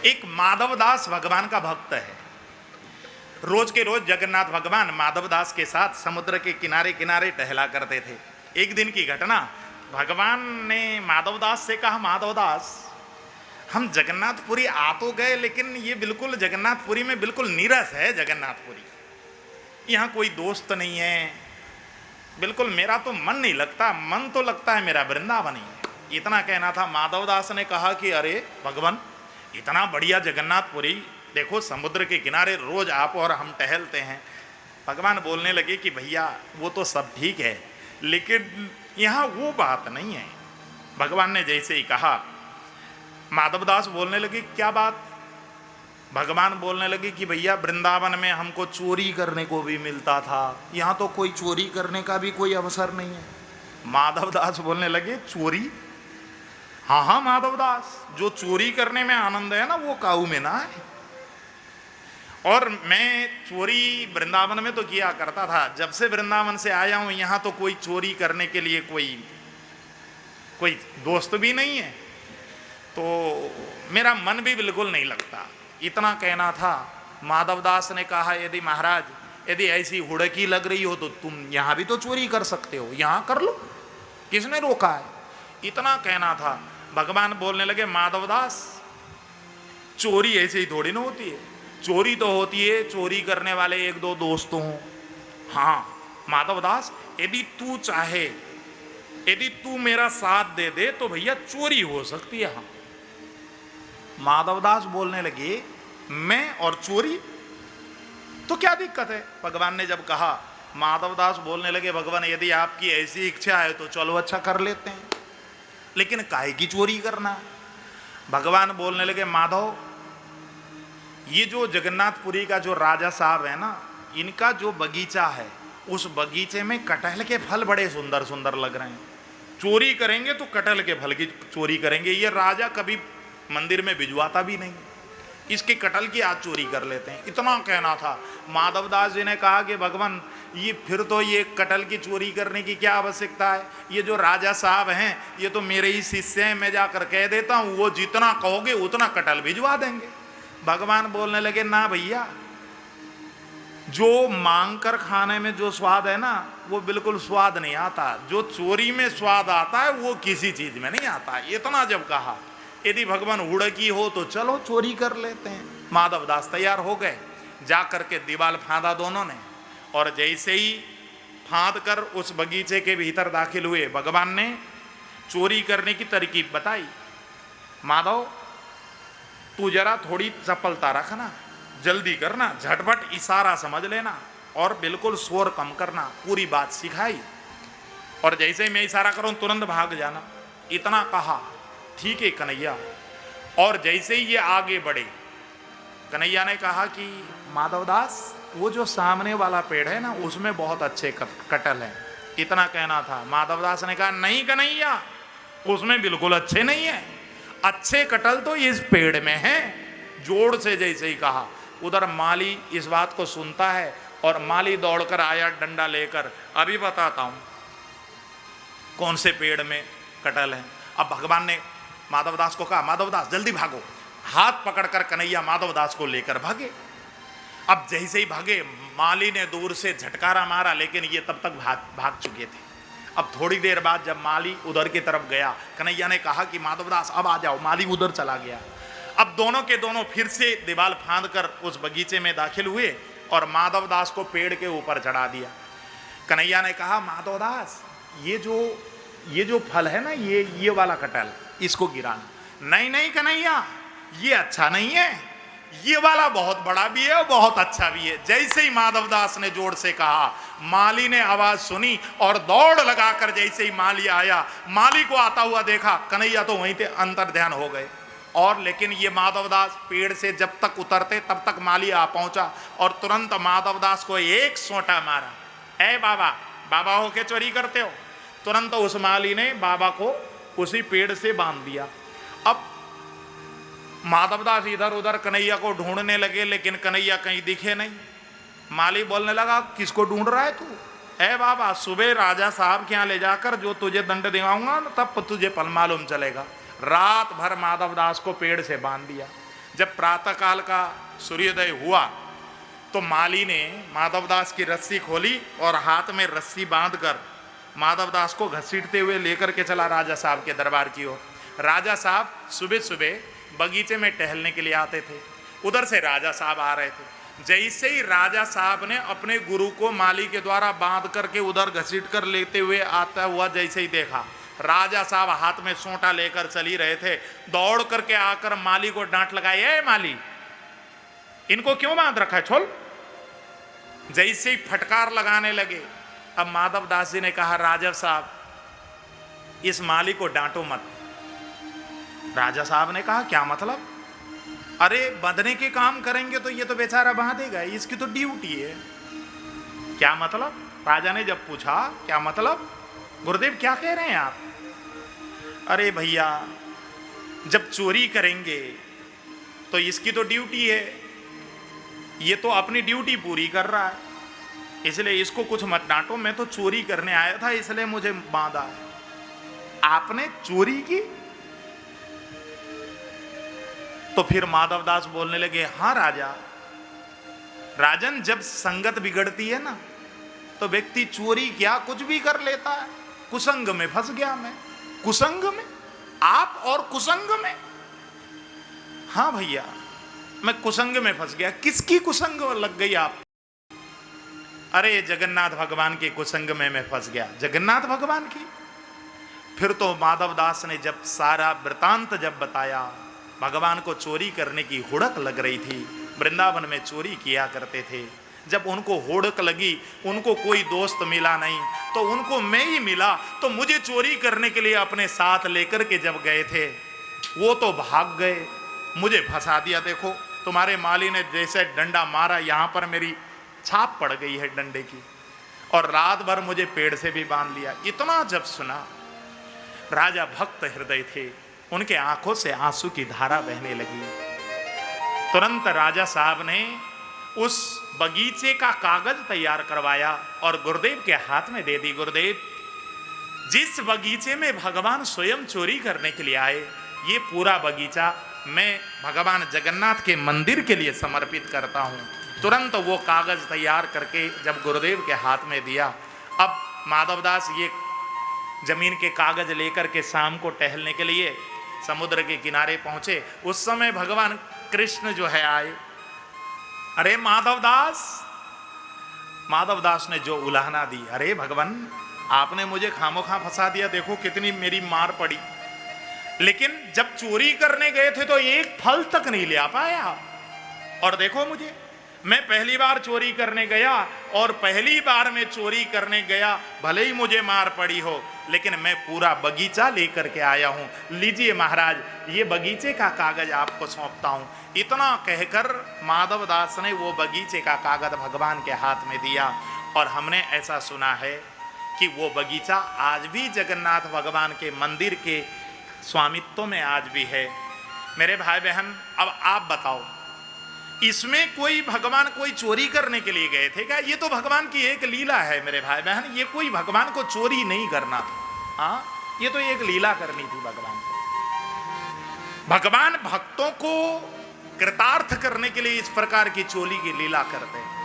एक माधवदास भगवान का भक्त है। रोज के रोज जगन्नाथ भगवान माधवदास के साथ समुद्र के किनारे किनारे टहला करते थे। एक दिन की घटना, भगवान ने माधवदास से कहा, माधवदास हम जगन्नाथपुरी आ तो गए, लेकिन ये बिल्कुल जगन्नाथपुरी में बिल्कुल नीरस है जगन्नाथपुरी, यहाँ कोई दोस्त नहीं है, बिल्कुल मेरा तो मन नहीं लगता, मन तो लगता है मेरा वृंदावन ही है। इतना कहना था। माधवदास ने कहा कि अरे भगवान, इतना बढ़िया जगन्नाथपुरी, देखो समुद्र के किनारे रोज आप और हम टहलते हैं। भगवान बोलने लगे कि भैया वो तो सब ठीक है, लेकिन यहाँ वो बात नहीं है। भगवान ने जैसे ही कहा, माधवदास बोलने लगे क्या बात? भगवान बोलने लगे कि भैया वृंदावन में हमको चोरी करने को भी मिलता था, यहाँ तो कोई चोरी करने का भी कोई अवसर नहीं है। माधवदास बोलने लगे चोरी? हाँ हाँ माधवदास, जो चोरी करने में आनंद है ना वो काऊ में ना है। और मैं चोरी वृंदावन में तो किया करता था, जब से वृंदावन से आया हूं यहाँ तो कोई चोरी करने के लिए कोई दोस्त भी नहीं है, तो मेरा मन भी बिल्कुल नहीं लगता। इतना कहना था। माधवदास ने कहा, यदि महाराज यदि ऐसी हुड़की लग रही हो तो तुम यहाँ भी तो चोरी कर सकते हो, यहाँ कर लो, किसने रोका है? इतना कहना था। भगवान बोलने लगे, माधवदास चोरी ऐसे ही थोड़ी ना होती है, चोरी तो होती है चोरी करने वाले एक दो दोस्त हों। हाँ माधवदास, यदि तू चाहे, यदि तू मेरा साथ दे दे तो भैया चोरी हो सकती है। हाँ। माधवदास बोलने लगे, मैं और चोरी, तो क्या दिक्कत है? भगवान ने जब कहा, माधवदास बोलने लगे, भगवान यदि आपकी ऐसी इच्छा है तो चलो अच्छा कर लेते हैं, लेकिन काहे की चोरी करना? भगवान बोलने लगे, माधव ये जो जगन्नाथपुरी का जो राजा साहब है ना, इनका जो बगीचा है, उस बगीचे में कटहल के फल बड़े सुंदर सुंदर लग रहे हैं, चोरी करेंगे तो कटहल के फल की चोरी करेंगे। ये राजा कभी मंदिर में भिजवाता भी नहीं, इसके कटहल की आज चोरी कर लेते हैं। इतना कहना था। माधवदास जी ने कहा कि भगवान ये फिर तो ये कटहल की चोरी करने की क्या आवश्यकता है? ये जो राजा साहब हैं ये तो मेरे ही शिष्य हैं, मैं जाकर कह देता हूँ, वो जितना कहोगे उतना कटहल भिजवा देंगे। भगवान बोलने लगे, ना भैया, जो मांग कर खाने में जो स्वाद है ना वो बिल्कुल स्वाद नहीं आता, जो चोरी में स्वाद आता है वो किसी चीज में नहीं आता। इतना जब कहा, यदि भगवान हुड़की हो तो चलो चोरी कर लेते हैं। माधवदास तैयार हो गए, जा करके दीवाल फांदा दोनों ने, और जैसे ही फांद कर उस बगीचे के भीतर दाखिल हुए, भगवान ने चोरी करने की तरकीब बताई। माधव तू जरा थोड़ी चपलता रखना, जल्दी करना, झटपट इशारा समझ लेना और बिल्कुल शोर कम करना, पूरी बात सिखाई। और जैसे ही मैं इशारा करूं तुरंत भाग जाना। इतना कहा। ठीक है कन्हैया। और जैसे ही ये आगे बढ़े, कन्हैया ने कहा कि माधवदास वो जो सामने वाला पेड़ है ना उसमें बहुत अच्छे कटहल हैं। इतना कहना था। माधवदास ने कहा, नहीं कन्हैया, उसमें बिल्कुल अच्छे नहीं है, अच्छे कटहल तो इस पेड़ में हैं। जोड़ से जैसे ही कहा, उधर माली इस बात को सुनता है और माली दौड़कर आया डंडा लेकर, अभी बताता हूं कौन से पेड़ में कटहल है। अब भगवान ने माधवदास को कहा, माधवदास जल्दी भागो। हाथ पकड़कर कन्हैया माधवदास को लेकर भागे। अब जैसे ही भागे, माली ने दूर से झटकारा मारा, लेकिन ये तब तक भाग चुके थे। अब थोड़ी देर बाद जब माली उधर की तरफ गया, कन्हैया ने कहा कि माधवदास अब आ जाओ। माली उधर चला गया। अब दोनों के दोनों फिर से दीवाल फांद कर उस बगीचे में दाखिल हुए और माधवदास को पेड़ के ऊपर चढ़ा दिया। कन्हैया ने कहा, माधवदास ये जो फल है ना, ये वाला कटहल, इसको गिराना। नहीं नहीं कन्हैया, ये अच्छा नहीं है, ये वाला बहुत बड़ा भी है और बहुत अच्छा भी है। जैसे ही माधवदास ने जोर से कहा, माली ने आवाज सुनी और दौड़ लगाकर जैसे ही माली आया, माली को आता हुआ देखा, कन्हैया तो वहीं पे अंतर ध्यान हो गए। और लेकिन ये माधवदास पेड़ से जब तक उतरते तब तक माली आ पहुंचा और तुरंत माधवदास को एक सोटा मारा। ऐ बाबा, बाबा हो के चोरी करते हो? तुरंत उस माली ने बाबा को उसी पेड़ से बांध दिया। अब माधवदास इधर उधर कन्हैया को ढूंढने लगे, लेकिन कन्हैया कहीं दिखे नहीं। माली बोलने लगा, किसको ढूंढ रहा है तू? ऐ बाबा, सुबह राजा साहब के यहाँ ले जाकर जो तुझे दंड दिलाऊंगा तब तुझे पल मालूम चलेगा। रात भर माधवदास को पेड़ से बांध दिया। जब प्रातःकाल का सूर्योदय हुआ तो माली ने माधवदास की रस्सी खोली और हाथ में रस्सी बांधकर माधवदास को घसीटते हुए लेकर के चला राजा साहब के दरबार की ओर। राजा साहब सुबह सुबह बगीचे में टहलने के लिए आते थे, उधर से राजा साहब आ रहे थे। जैसे ही राजा साहब ने अपने गुरु को माली के द्वारा बांध करके उधर घसीट कर लेते हुए आता हुआ जैसे ही देखा, राजा साहब हाथ में सोंटा लेकर चली रहे थे, दौड़ करके आकर माली को डांट लगाई, ए माली, इनको क्यों बांध रखा है, छोड़। जैसे ही फटकार लगाने लगे, अब माधवदास जी ने कहा, राजा साहब इस माली को डांटो मत। राजा साहब ने कहा, क्या मतलब? अरे बंधने के काम करेंगे तो ये तो बेचारा बांधेगा, इसकी तो ड्यूटी है। क्या मतलब? राजा ने जब पूछा क्या मतलब, गुरुदेव क्या कह रहे हैं आप? अरे भैया, जब चोरी करेंगे तो इसकी तो ड्यूटी है, ये तो अपनी ड्यूटी पूरी कर रहा है, इसलिए इसको कुछ मत डांटो। मैं तो चोरी करने आया था इसलिए मुझे बांधा है। आपने चोरी की? तो फिर माधवदास बोलने लगे, हाँ राजा, राजन, जब संगत बिगड़ती है ना तो व्यक्ति चोरी क्या कुछ भी कर लेता है। कुसंग में फंस गया मैं। कुसंग में? आप और कुसंग में? हाँ भैया, मैं कुसंग में फंस गया। किसकी कुसंग लग गई आप? अरे जगन्नाथ भगवान के कुसंग में मैं फंस गया। जगन्नाथ भगवान की? फिर तो माधवदास ने जब सारा वृतांत जब बताया, भगवान को चोरी करने की हुड़क लग रही थी, वृंदावन में चोरी किया करते थे। जब उनको हुड़क लगी, उनको कोई दोस्त मिला नहीं तो उनको मैं ही मिला, तो मुझे चोरी करने के लिए अपने साथ लेकर के जब गए थे, वो तो भाग गए, मुझे फंसा दिया। देखो तुम्हारे माली ने जैसे डंडा मारा, यहाँ पर मेरी छाप पड़ गई है डंडे की, और रात भर मुझे पेड़ से भी बांध लिया। इतना जब सुना, राजा भक्त हृदय थे, उनके आंखों से आंसू की धारा बहने लगी। तुरंत राजा साहब ने उस बगीचे का कागज तैयार करवाया और गुरुदेव के हाथ में दे दी। गुरुदेव, जिस बगीचे में भगवान स्वयं चोरी करने के लिए आए, ये पूरा बगीचा मैं भगवान जगन्नाथ के मंदिर के लिए समर्पित करता हूँ। तुरंत वो कागज तैयार करके जब गुरुदेव के हाथ में दिया, अब माधवदास ये जमीन के कागज लेकर के शाम को टहलने के लिए समुद्र के किनारे पहुंचे। उस समय भगवान कृष्ण जो है आए। अरे माधवदास, माधवदास ने जो उलाहना दी, अरे भगवान आपने मुझे खामोखा फंसा दिया, देखो कितनी मेरी मार पड़ी, लेकिन जब चोरी करने गए थे तो एक फल तक नहीं ले पाया। और देखो मुझे, मैं पहली बार चोरी करने गया और पहली बार मैं चोरी करने गया, भले ही मुझे मार पड़ी हो, लेकिन मैं पूरा बगीचा लेकर के आया हूं। लीजिए महाराज, ये बगीचे का कागज आपको सौंपता हूं। इतना कहकर माधवदास ने वो बगीचे का कागज भगवान के हाथ में दिया। और हमने ऐसा सुना है कि वो बगीचा आज भी जगन्नाथ भगवान के मंदिर के स्वामित्व में आज भी है। मेरे भाई बहन, अब आप बताओ, इसमें कोई भगवान कोई चोरी करने के लिए गए थे क्या? ये तो भगवान की एक लीला है मेरे भाई बहन, ये कोई भगवान को चोरी नहीं करना था। हाँ, ये तो एक लीला करनी थी भगवान को। भगवान भक्तों को कृतार्थ करने के लिए इस प्रकार की चोरी की लीला करते हैं।